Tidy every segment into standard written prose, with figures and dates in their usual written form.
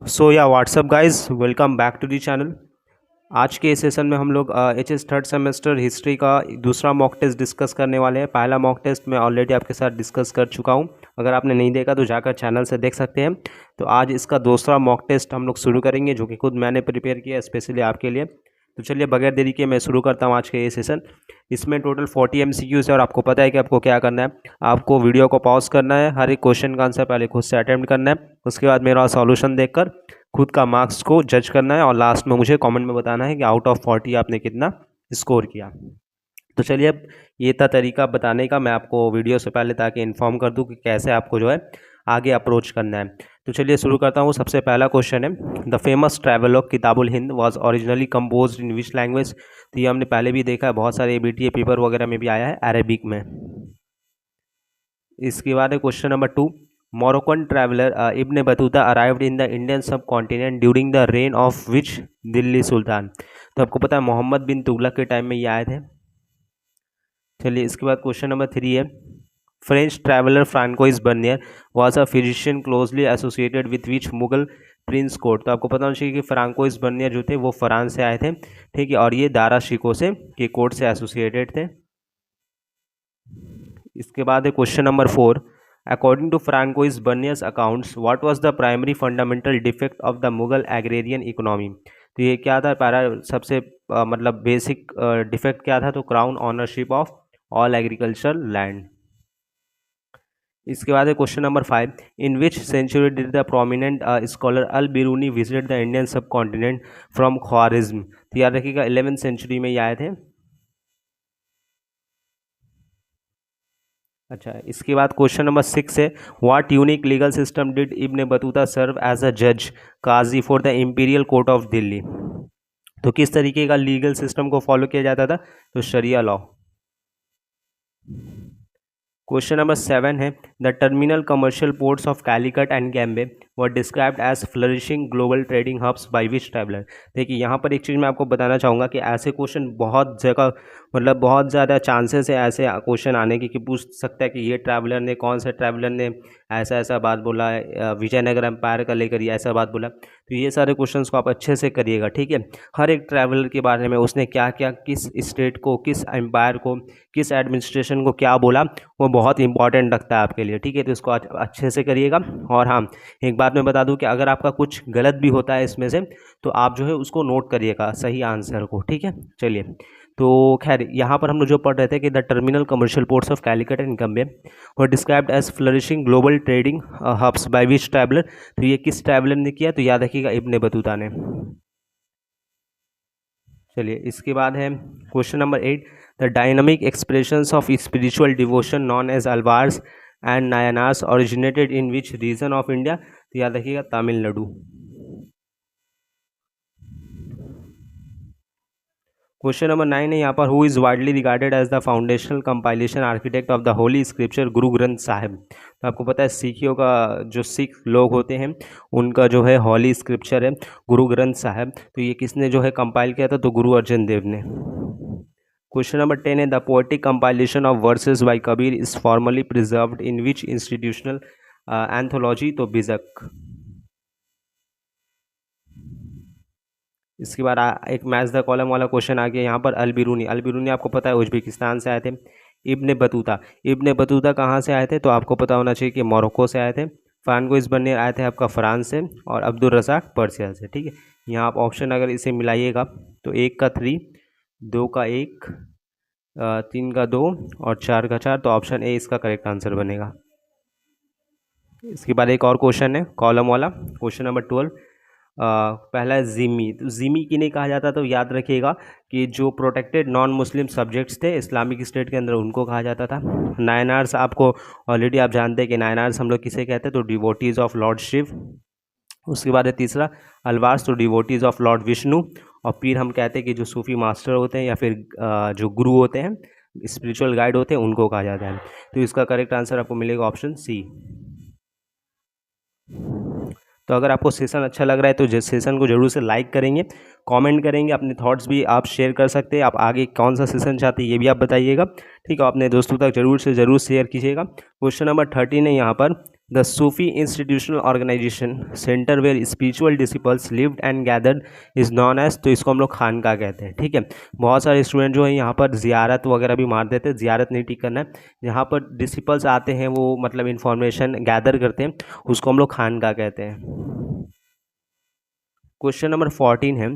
So yeah what's up guys, welcome back to the channel. आज के इस सेशन में हम लोग एचएस थर्ड सेमेस्टर हिस्ट्री का दूसरा मॉक टेस्ट डिस्कस करने वाले हैं। पहला मॉक टेस्ट मैं ऑलरेडी आपके साथ डिस्कस कर चुका हूं। अगर आपने नहीं देखा तो जाकर चैनल से देख सकते हैं। तो आज इसका दूसरा मॉक टेस्ट हम लोग शुरू करेंगे, जो कि खुद मैंने प्रिपेयर किया स्पेशली आपके लिए। तो चलिए बगैर देरी के मैं शुरू करता हूँ आज के ये सेशन। इसमें टोटल 40 MCQs है और आपको पता है कि आपको क्या करना है। आपको वीडियो को पॉज करना है, हर एक क्वेश्चन का आंसर पहले खुद से अटेम्प्ट करना है, उसके बाद मेरा सॉल्यूशन देखकर खुद का मार्क्स को जज करना है और लास्ट में मुझे कमेंट में बताना है कि आउट ऑफ 40 आपने कितना स्कोर किया। तो चलिए, अब ये था तरीका बताने का। मैं आपको वीडियो से पहले ताकि इन्फॉर्म कर दूं कि कैसे आपको जो है आगे अप्रोच करना है। तो चलिए शुरू करता हूँ। सबसे पहला क्वेश्चन है, the famous travelogue Kitabul Hind was originally composed in which language. तो ये हमने पहले भी देखा है, बहुत सारे ABTA पेपर वगैरह में भी आया है, अरेबिक में। इसके बाद है question number 2, Moroccan traveller Ibn Battuta arrived in the Indian subcontinent during the reign of which Delhi sultan. तो आपको पता है मोहम्मद बिन तुगलक के टाइम में ये आए थे। चलिए इसके बाद क्वेश्चन नंबर 3 है, French traveller Francois Bernier was a physician closely associated with which Mughal prince court. तो आपको पता होना चाहिए कि फ्रांकोइस बर्नियर जो थे वो फ्रांस से आए थे, ठीक है, और ये दारा शिको से के कोर्ट से एसोसिएटेड थे। इसके बाद है question number 4, according to Francois Bernier's accounts what was the primary fundamental defect of the Mughal agrarian economy. तो ये क्या था, सबसे मतलब बेसिक डिफेक्ट क्या था, तो crown ownership of all agricultural land. इसके बाद है question number 5, in which century did the prominent scholar Al Biruni visit the Indian subcontinent from Khwarazm. तो याद रखिएगा 11th सेंचुरी में ये आए थे। अच्छा, इसके बाद क्वेश्चन नंबर 6 है, what unique legal system did Ibn Battuta serve as a जज qazi for the imperial court of Delhi. तो किस तरीके का लीगल सिस्टम को फॉलो किया जाता था, तो शरिया लॉ। क्वेश्चन नंबर 7 है, the terminal commercial ports of Calicut and Cambay were described as flourishing global trading hubs by which traveller. देखिए यहाँ पर एक चीज़ मैं आपको बताना चाहूँगा कि ऐसे क्वेश्चन बहुत जगह, मतलब बहुत ज़्यादा चांसेस है ऐसे क्वेश्चन आने की, कि पूछ सकता है कि ये ट्रैवलर ने, कौन से ट्रैवलर ने ऐसा ऐसा बात बोला है, विजयनगर एम्पायर का लेकर ये ऐसा बात बोला। तो ये सारे क्वेश्चंस को आप अच्छे से करिएगा, ठीक है। हर एक ट्रैवलर के बारे में उसने क्या क्या, किस स्टेट को, किस एम्पायर को, किस एडमिनिस्ट्रेशन को क्या बोला, वो बहुत इंपॉर्टेंट लगता है आपके लिए, ठीक है। तो इसको अच्छे से करिएगा। और हाँ, एक बात मैं बता दूं कि अगर आपका कुछ गलत भी होता है इसमें से, तो आप जो है उसको नोट करिएगा सही आंसर को, ठीक है। चलिए, तो खैर यहाँ पर हम लोग जो पढ़ रहे थे कि the terminal commercial ports of Calicut and Cambay were described as flourishing global trading hubs by which traveller. तो ये किस ट्रैवलर ने किया, तो याद रखिएगा इब्न बतूता ने। चलिए इसके बाद है question number 8, the dynamic expressions of spiritual devotion known as Alvars and Nayanars originated in which region of India. तो याद रखिएगा तमिलनाडु। क्वेश्चन नंबर 9 है यहाँ पर, who is widely regarded as the foundational compilation architect of the holy scripture Guru Granth Sahib. तो आपको पता है सिखियों का, जो सिख लोग होते हैं उनका जो है होली स्क्रिप्चर है गुरु ग्रंथ साहिब। तो ये किसने जो है कंपाइल किया था, तो गुरु अर्जन देव ने। क्वेश्चन नंबर 10 है, the poetic compilation of verses by Kabir is formally preserved in which institutional anthology. तो बिजक। इसके बाद एक मैच द कॉलम वाला क्वेश्चन आ गया यहाँ पर, अल बिरूनी आपको पता है उज्बेकिस्तान से आए थे। इब्न बतूता कहाँ से आए थे, तो आपको पता होना चाहिए कि मोरक्को से आए थे। फ्रांकोइस बर्नियर आए थे आपका फ्रांस से, और अब्दुल रज़ाक पर्सिया से, ठीक है। यहाँ आप ऑप्शन अगर इसे मिलाइएगा तो 1 का 3, 2 का 1, 3 का 2 और 4 का 4, तो ऑप्शन ए इसका करेक्ट आंसर बनेगा। इसके बाद एक और क्वेश्चन है कॉलम वाला, क्वेश्चन नंबर 12, पहला है जिमी। तो जिमी किन्हें कहा जाता है, तो याद रखिएगा कि जो प्रोटेक्टेड नॉन मुस्लिम सब्जेक्ट्स थे इस्लामिक स्टेट के अंदर, उनको कहा जाता था। नायनार्स आपको ऑलरेडी आप जानते हैं कि नायनार्स हम लोग किसे कहते हैं, तो डिवोटीज़ ऑफ लॉर्ड शिव। उसके बाद है तीसरा अलवार्स, तो डिवोटीज़ ऑफ लॉर्ड विष्णु। और पीर हम कहते हैं कि जो सूफी मास्टर होते हैं या फिर जो गुरु होते हैं, स्पिरिचुअल गाइड होते हैं, उनको कहा जाता है। तो इसका करेक्ट आंसर आपको मिलेगा ऑप्शन सी। तो अगर आपको सेशन अच्छा लग रहा है तो जिस सेशन को जरूर से लाइक करेंगे, कमेंट करेंगे, अपने थॉट्स भी आप शेयर कर सकते हैं। आप आगे कौन सा सेशन चाहते हैं ये भी आप बताइएगा, ठीक है। अपने दोस्तों तक जरूर से ज़रूर शेयर कीजिएगा। क्वेश्चन नंबर 13 है यहाँ पर, the Sufi institutional organisation centre where spiritual disciples lived and gathered is known as, तो इसको हम लोग खानका कहते हैं। ठीक है, बहुत सारे स्टूडेंट जो है यहाँ पर जियारत वगैरह भी मार देते हैं, जियारत नहीं टिक करना है। जहाँ पर डिसिपल्स आते हैं वो मतलब इंफॉर्मेशन गैदर करते हैं, उसको हम लोग खानका कहते हैं। क्वेश्चन नंबर 14 है,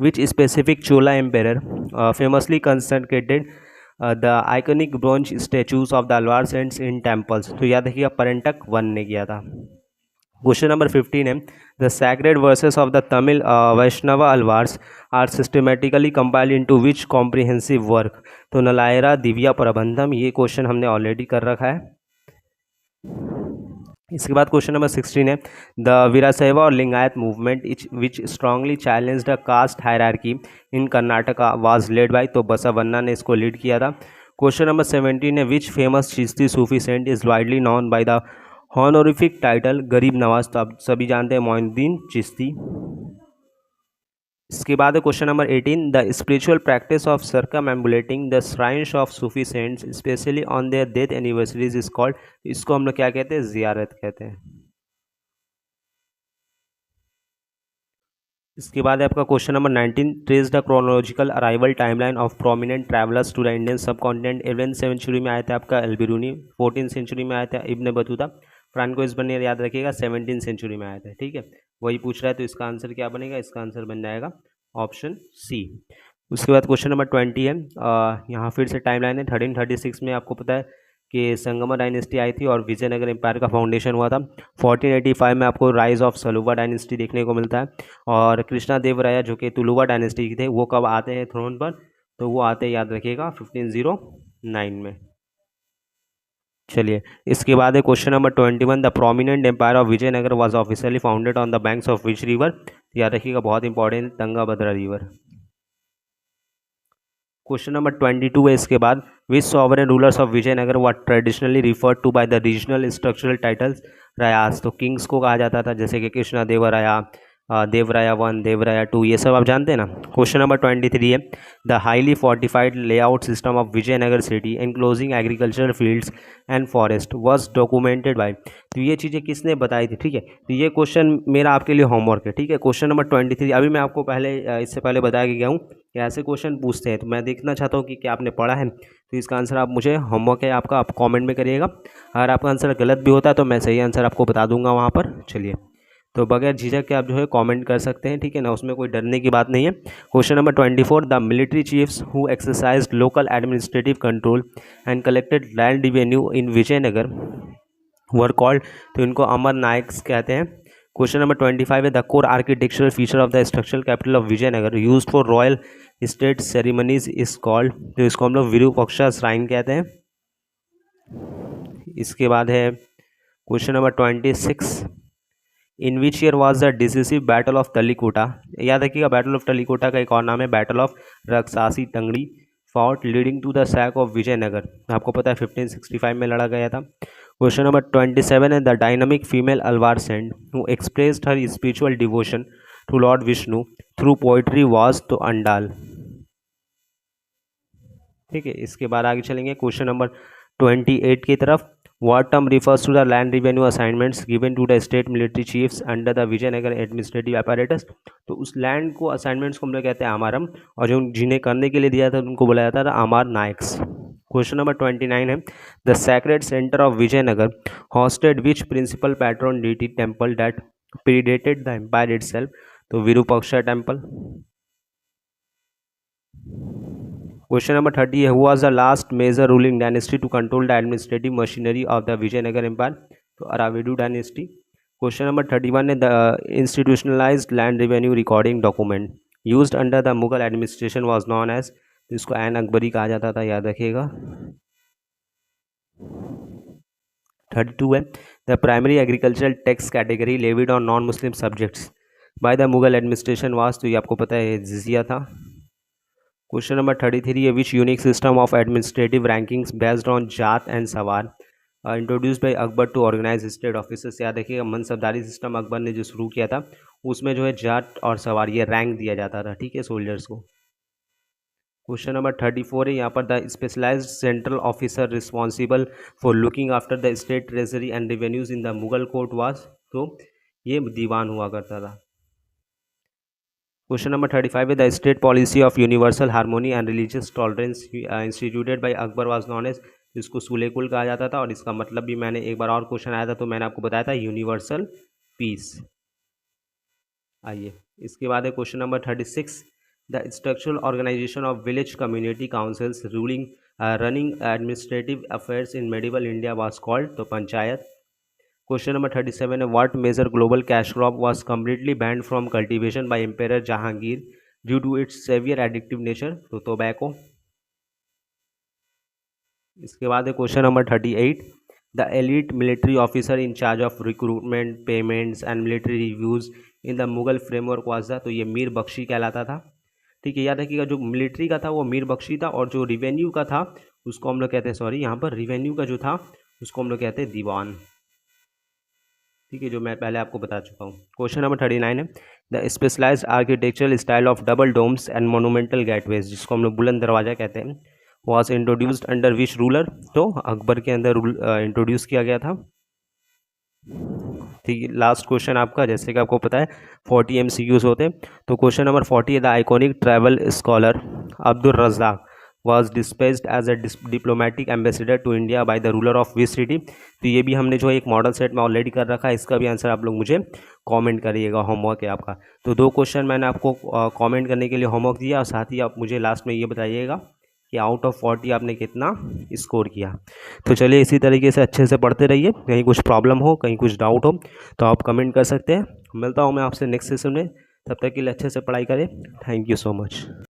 which specific Chola empire famously concentrated the iconic bronze statues of the Alvar saints in temples, तो याद रखिएगा पर्यटक वन ने किया था। क्वेश्चन नंबर 15 है, the sacred verses of the Tamil Vaishnava Alvars are systematically compiled into which comprehensive work, तो नलायरा दिव्या प्रबंधम, ये क्वेश्चन हमने ऑलरेडी कर रखा है। इसके बाद क्वेश्चन नंबर 16 है, द वीराशैव और Lingayat movement which strongly challenge the caste hierarchy in Karnataka was led by, तो बसवन्ना ने इसको लीड किया था। क्वेश्चन नंबर 17 है, which famous Chishti Sufi saint is widely known by the honorific title Garib Nawaz, तो आप सभी जानते हैं मोइनुद्दीन चिश्ती। इसके बाद question number 18, the spiritual practice of circumambulating the shrines of Sufi saints specially on their death anniversaries is called, इसको हम लोग क्या कहते हैं, जियारत कहते हैं। इसके बाद है आपका question number 19, trace the chronological arrival timeline of prominent travellers to the Indian subcontinent. 11th century में आए थे आपका एल्बिरूनी, 14th सेंचुरी में आया था इब्न बतूता, फ्रांकोइस बर्नियर याद रखिएगा 17th सेंचुरी में आए थे। ठीक है, वही पूछ रहा है, तो इसका आंसर क्या बनेगा, इसका आंसर बन जाएगा ऑप्शन सी। उसके बाद क्वेश्चन नंबर 20 है, यहाँ फिर से टाइमलाइन है। 1336 में आपको पता है कि संगमा डायनेस्टी आई थी और विजयनगर एम्पायर का फाउंडेशन हुआ था। 1485 में आपको राइज ऑफ सलुवा डायनेस्टी देखने को मिलता है, और कृष्णा देव राय जो कि तुलुवा डायनेस्टी के थे वो कब आते हैं थ्रोन पर, तो वो आते हैं याद रखिएगा 1509 में। चलिए, इसके बाद है question number 21, the prominent empire of Vijayanagara was officially founded on the banks of which river, याद रखिएगा बहुत important, Tungabhadra river. Question number 22 है इसके बाद, which sovereign rulers of Vijayanagara were traditionally referred to by the regional structural titles Rayas, तो kings को कहा जाता था, जैसे कि कृष्णा देवराया, देवराया 1, देवराया 2, ये सब आप जानते हैं ना। क्वेश्चन नंबर 23 है, the highly fortified layout system of Vijayanagara city enclosing agricultural fields and forest was documented by, तो ये चीज़ें किसने बताई थी। ठीक है, तो ये क्वेश्चन मेरा आपके लिए होमवर्क है। ठीक है, क्वेश्चन नंबर 23, अभी मैं आपको पहले इससे पहले बताया गया हूँ कि ऐसे क्वेश्चन पूछते हैं, तो मैं देखना चाहता हूँ कि क्या आपने पढ़ा है, तो इसका आंसर आप मुझे, होमवर्क है आपका, आप कमेंट में करिएगा। अगर आपका आंसर गलत भी होता है तो मैं सही आंसर आपको बता दूंगा वहाँ पर। चलिए, तो बगैर झिझक के आप जो है कमेंट कर सकते हैं, ठीक है ना, उसमें कोई डरने की बात नहीं है। Question number 24, the military chiefs who exercised local administrative control and collected land revenue in Vijayanagara were called, तो इनको अमर नायक्स कहते हैं। क्वेश्चन नंबर 25 है, the core architectural feature of the structural capital of Vijayanagara used for royal state ceremonies is called, तो इसको हम लोग Virupaksha shrine कहते हैं। इसके बाद है question number 26, in which year was the decisive battle of Talikota, याद रखिएगा बैटल ऑफ तलिकोटा का एक और नाम है battle of Rakshasi Tangadi, fought leading to the sack of Vijayanagara, आपको पता है 1565 में लड़ा गया था। क्वेश्चन नंबर 27 है, the dynamic female Alvar saint who expressed her spiritual devotion to lord Vishnu through poetry was, तो अंडाल। ठीक है, इसके बाद आगे चलेंगे क्वेश्चन नंबर 28 की तरफ। What term refers to the land revenue assignments given to the state military chiefs under the Vijayanagar administrative apparatus, तो उस लैंड को असाइनमेंट्स को हम लोग कहते हैं आमारम, और जो जिन्हें करने के लिए दिया था उनको बुलाया जाता था आमार नायक्स। क्वेश्चन नंबर 29 है, the sacred centre of Vijayanagara hosted which principal patron deity temple that predated the empire itself, तो विरूपाक्षा टेम्पल। क्वेश्चन नंबर 30 है, who was the last major ruling dynasty to control the administrative machinery of the Vijayanagara empire, तो Aravidu dynasty. Question number 31 है, the institutionalised land revenue recording document used under the Mughal administration was known as, तो इसको N Akbari कहा जाता था, याद रखिएगा। 32 है, the primary agricultural tax category levied on non Muslim subjects by the Mughal administration was, तो ये आपको पता है जिजिया था। क्वेश्चन नंबर 33 है, which unique system of administrative rankings based on zat and sawar introduced by Akbar to organise state officers, याद रखिएगा मनसबदारी system Akbar ने जो शुरू किया था, उसमें जो है जाट और सवार ये रैंक दिया जाता था, ठीक है, सोल्जर्स को। क्वेश्चन नंबर 34 है यहाँ पर, the specialised central officer responsible for looking after the state treasury and revenues in the Mughal court was, तो ये दीवान हुआ करता था। क्वेश्चन नंबर 35 है, the state policy of universal harmony and religious tolerance instituted by Akbar was known as, जिसको सुलेकुल कहा जाता था, और इसका मतलब भी मैंने एक बार और क्वेश्चन आया था तो मैंने आपको बताया था यूनिवर्सल पीस। आइए इसके बाद है question number 36, the structural organisation of village community councils ruling running administrative affairs in medieval India was called, तो पंचायत। क्वेश्चन नंबर 37 है, what major global cash crop was completely banned from cultivation by emperor Jahangir due to its severe addictive nature, तो tobacco. इसके बाद है question number 38, the elite military officer in charge of recruitment payments and military reviews in the Mughal framework was the, तो ये मीर बख्शी कहलाता था। ठीक है, याद रखिएगा जो मिलिट्री का था वो मीर बख्शी था, और जो रिवेन्यू का था उसको हम लोग कहते हैं, सॉरी यहाँ पर रिवेन्यू का जो था उसको हम लोग कहते हैं दीवान। ठीक है, जो मैं पहले आपको बता चुका हूँ। क्वेश्चन नंबर 39 है, the specialised architectural style of double domes and monumental gateways, जिसको हम लोग बुलंद दरवाज़ा कहते हैं, was introduced under which ruler, तो अकबर के अंदर इंट्रोड्यूस किया गया था। ठीक है, लास्ट क्वेश्चन आपका, जैसे कि आपको पता है 40 MCQs होते हैं, तो क्वेश्चन नंबर 40 है, the iconic travel scholar Abdul Razzaq was dispatched as a diplomatic ambassador to India by the ruler of which city, तो ये भी हमने जो एक मॉडल सेट में ऑलरेडी कर रखा है, इसका भी आंसर आप लोग मुझे कमेंट करिएगा, होमवर्क है आपका। तो 2 क्वेश्चन मैंने आपको कमेंट करने के लिए होमवर्क दिया, और साथ ही आप मुझे लास्ट में ये बताइएगा कि आउट ऑफ 40 आपने कितना स्कोर किया। तो चलिए इसी तरीके से अच्छे से पढ़ते रहिए, कहीं कुछ प्रॉब्लम हो कहीं कुछ डाउट हो तो आप कमेंट कर सकते हैं। मिलता हूँ मैं आपसे नेक्स्ट सेशन में, तब तक के लिए अच्छे से पढ़ाई करें। Thank you so much.